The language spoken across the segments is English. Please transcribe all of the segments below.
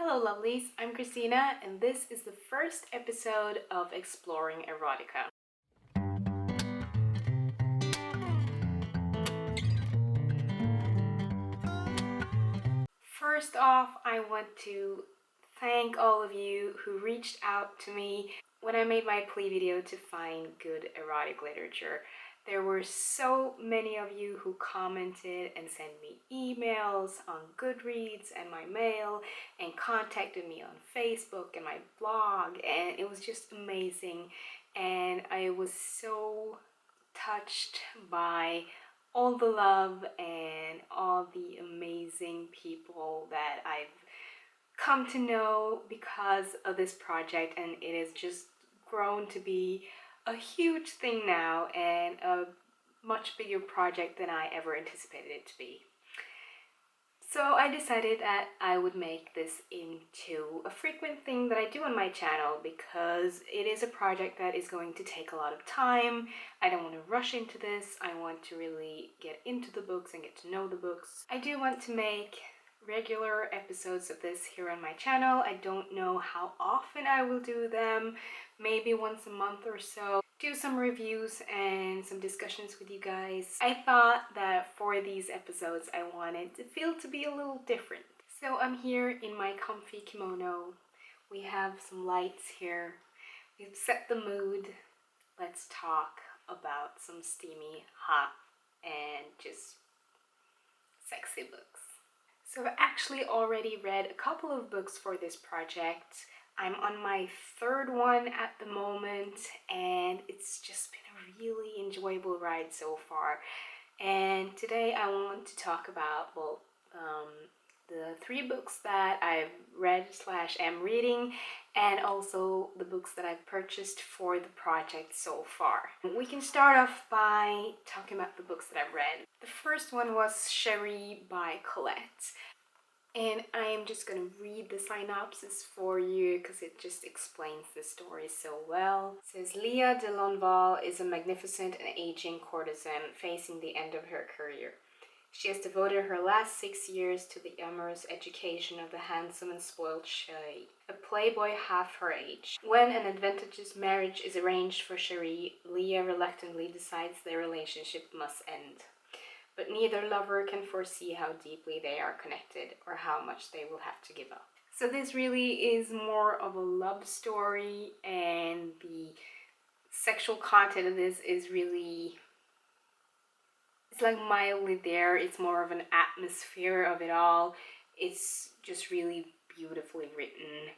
Hello lovelies, I'm Christina and this is the first episode of Exploring Erotica. First off, I want to thank all of you who reached out to me when I made my plea video to find good erotic literature. There were so many of you who commented and sent me emails on Goodreads and my mail and contacted me on Facebook and my blog, and it was just amazing. And I was so touched by all the love and all the amazing people that I've come to know because of this project, and it has just grown to be a huge thing now and a much bigger project than I ever anticipated it to be. So I decided that I would make this into a frequent thing that I do on my channel because it is a project that is going to take a lot of time. I don't want to rush into this. I want to really get into the books and get to know the books. I do want to make regular episodes of this here on my channel. I don't know how often I will do them, maybe once a month or so. Do some reviews and some discussions with you guys. I thought that for these episodes I wanted the feel to be a little different. So I'm here in my comfy kimono. We have some lights here. We've set the mood. Let's talk about some steamy, hot, and just sexy books. So I've actually already read a couple of books for this project. I'm on my third one at the moment and it's just been a really enjoyable ride so far. And today I want to talk about, the 3 books that I've read / am reading, and also the books that I've purchased for the project so far. We can start off by talking about the books that I've read. The first one was Chéri by Colette. And I am just going to read the synopsis for you because it just explains the story so well. It says, Leah de Lonval is a magnificent and aging courtesan facing the end of her career. She has devoted her last 6 years to the amorous education of the handsome and spoiled Chéri, a playboy half her age. When an advantageous marriage is arranged for Chéri, Leah reluctantly decides their relationship must end. But neither lover can foresee how deeply they are connected or how much they will have to give up. So this really is more of a love story, and the sexual content of this is really, it's like mildly there. It's more of an atmosphere of it all. It's just really beautifully written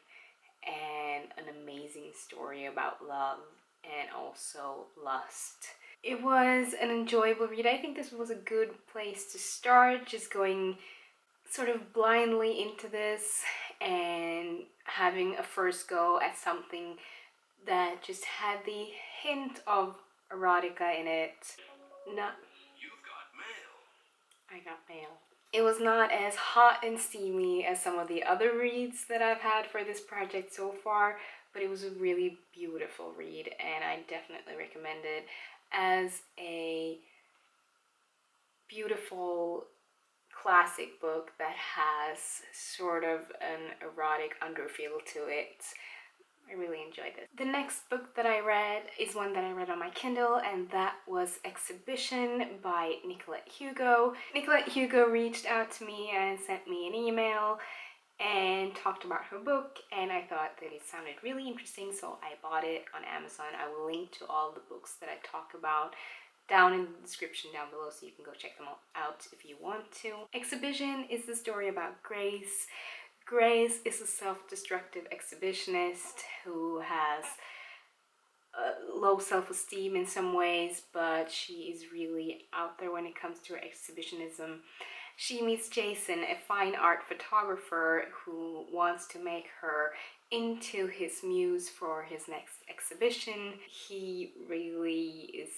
and an amazing story about love and also lust. It was an enjoyable read. I think this was a good place to start, just going sort of blindly into this and having a first go at something that just had the hint of erotica in it. Not, You've got mail. I got mail. It was not as hot and steamy as some of the other reads that I've had for this project so far, but it was a really beautiful read and I definitely recommend it as a beautiful classic book that has sort of an erotic underfeel to it. I really enjoyed it. The next book that I read is one that I read on my Kindle, and that was Exhibition by Nicolette Hugo. Nicolette Hugo reached out to me and sent me an email and talked about her book, and I thought that it sounded really interesting, so I bought it on Amazon. I will link to all the books that I talk about down in the description down below, so you can go check them out if you want to. Exhibition is the story about Grace. Grace is a self-destructive exhibitionist who has low self-esteem in some ways, but she is really out there when it comes to her exhibitionism. She meets Jason, a fine art photographer who wants to make her into his muse for his next exhibition. He really is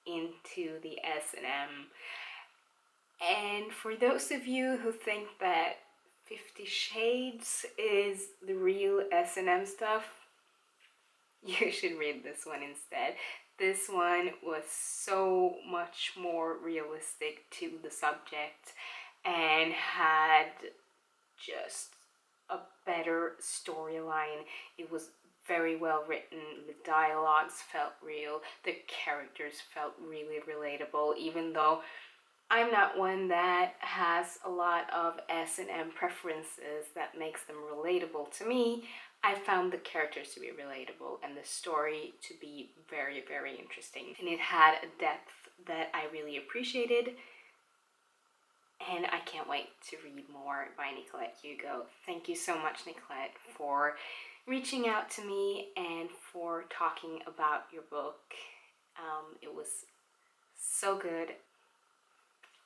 into the S&M. And for those of you who think that 50 Shades is the real S&M stuff, you should read this one instead. This one was so much more realistic to the subject and had just a better storyline. It was very well written, the dialogues felt real, the characters felt really relatable, even though I'm not one that has a lot of S&M preferences that makes them relatable to me. I found the characters to be relatable and the story to be very, very interesting. And it had a depth that I really appreciated. And I can't wait to read more by Nicolette Hugo. Thank you so much, Nicolette, for reaching out to me and for talking about your book. It was so good.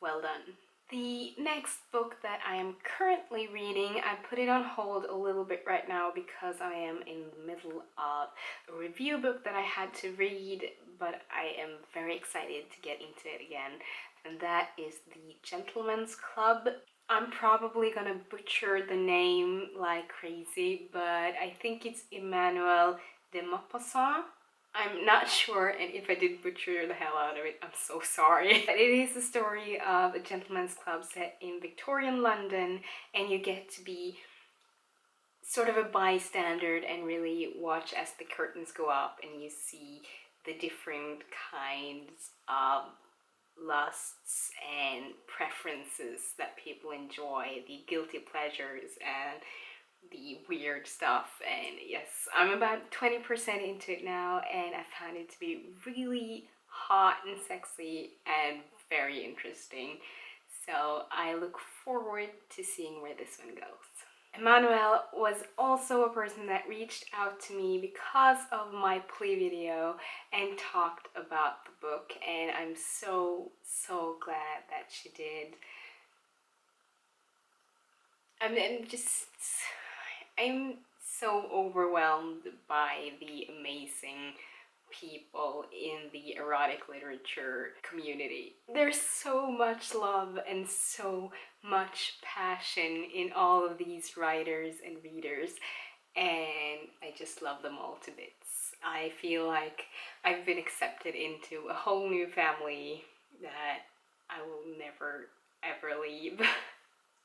Well done. The next book that I am currently reading, I put it on hold a little bit right now because I am in the middle of a review book that I had to read, but I am very excited to get into it again, and that is The Gentleman's Club. I'm probably gonna butcher the name like crazy, but I think it's Emmanuelle de Maupassant. I'm not sure, and if I did butcher the hell out of it, I'm so sorry. But it is the story of a gentleman's club set in Victorian London, and you get to be sort of a bystander and really watch as the curtains go up and you see the different kinds of lusts and preferences that people enjoy, the guilty pleasures and the weird stuff. And yes, I'm about 20% into it now, and I found it to be really hot and sexy and very interesting. So I look forward to seeing where this one goes. Emmanuelle was also a person that reached out to me because of my play video and talked about the book, and I'm so glad that she did. I'm so overwhelmed by the amazing people in the erotic literature community. There's so much love and so much passion in all of these writers and readers, and I just love them all to bits. I feel like I've been accepted into a whole new family that I will never ever leave.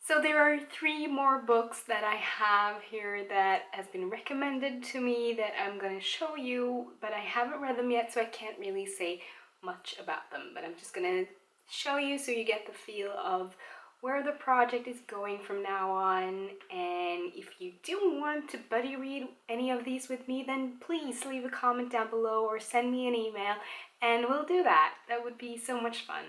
So there are 3 more books that I have here that has been recommended to me that I'm going to show you, but I haven't read them yet, so I can't really say much about them. But I'm just going to show you so you get the feel of where the project is going from now on. And if you do want to buddy read any of these with me, then please leave a comment down below or send me an email and we'll do that. That would be so much fun.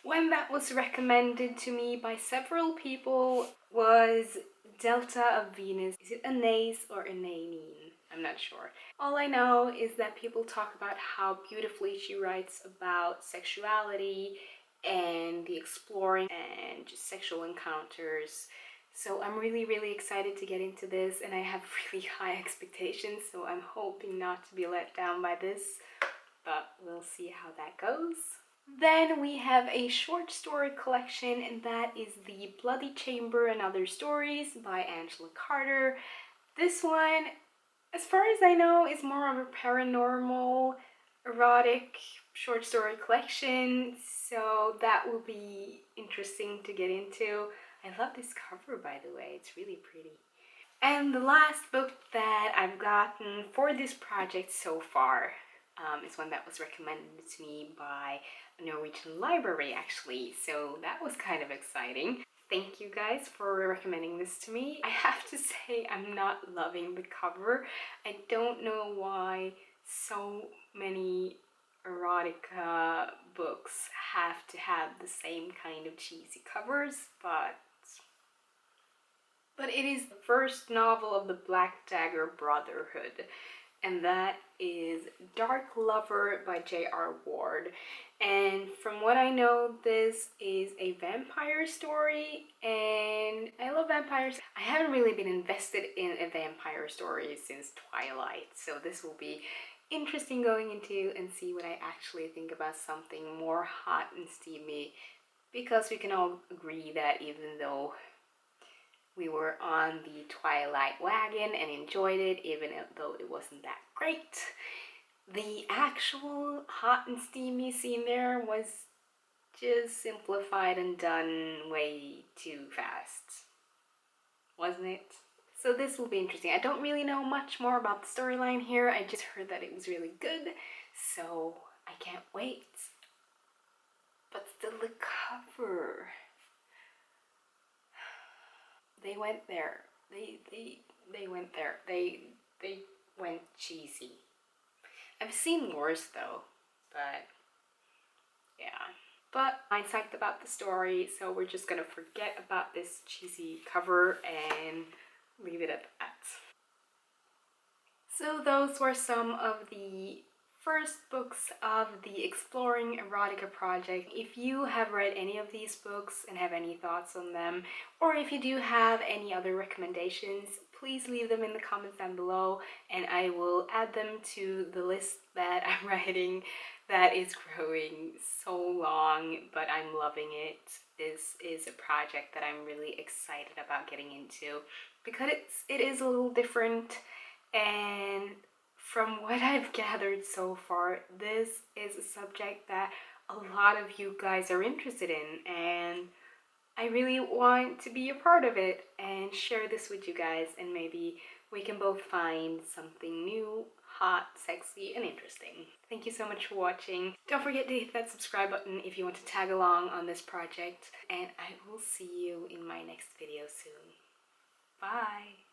One that was recommended to me by several people was Delta of Venus. Is it Anaïs or Anaïs? I'm not sure. All I know is that people talk about how beautifully she writes about sexuality and the exploring and just sexual encounters. So I'm really excited to get into this, and I have really high expectations, so I'm hoping not to be let down by this, but we'll see how that goes. Then we have a short story collection, and that is The Bloody Chamber and Other Stories by Angela Carter. This one, as far as I know, is more of a paranormal, erotic short story collection, so that will be interesting to get into. I love this cover, by the way, it's really pretty. And the last book that I've gotten for this project so far is one that was recommended to me by a Norwegian library, actually, so that was kind of exciting. Thank you guys for recommending this to me. I have to say I'm not loving the cover. I don't know why so many erotica books have to have the same kind of cheesy covers, but it is the first novel of the Black Dagger Brotherhood, and that is Dark Lover by J.R. Ward. And from what I know, this is a vampire story, and I love vampires. I haven't really been invested in a vampire story since Twilight, so this will be interesting going into and see what I actually think about something more hot and steamy, because we can all agree that even though we were on the Twilight wagon and enjoyed it, even though it wasn't that great, the actual hot and steamy scene there was just simplified and done way too fast, wasn't it? So this will be interesting. I don't really know much more about the storyline here. I just heard that it was really good, so I can't wait. But still, the cover. They went there. They went there. They went cheesy. I've seen worse though, but yeah. But I'm psyched about the story, so we're just gonna forget about this cheesy cover and leave it at that. So those were some of the first books of the Exploring Erotica project. If you have read any of these books and have any thoughts on them, or if you do have any other recommendations, please leave them in the comments down below and I will add them to the list that I'm writing that is growing so long, but I'm loving it. This is a project that I'm really excited about getting into because it is a little different, and from what I've gathered so far, this is a subject that a lot of you guys are interested in, and I really want to be a part of it and share this with you guys, and maybe we can both find something new, hot, sexy, and interesting. Thank you so much for watching. Don't forget to hit that subscribe button if you want to tag along on this project, and I will see you in my next video soon. Bye!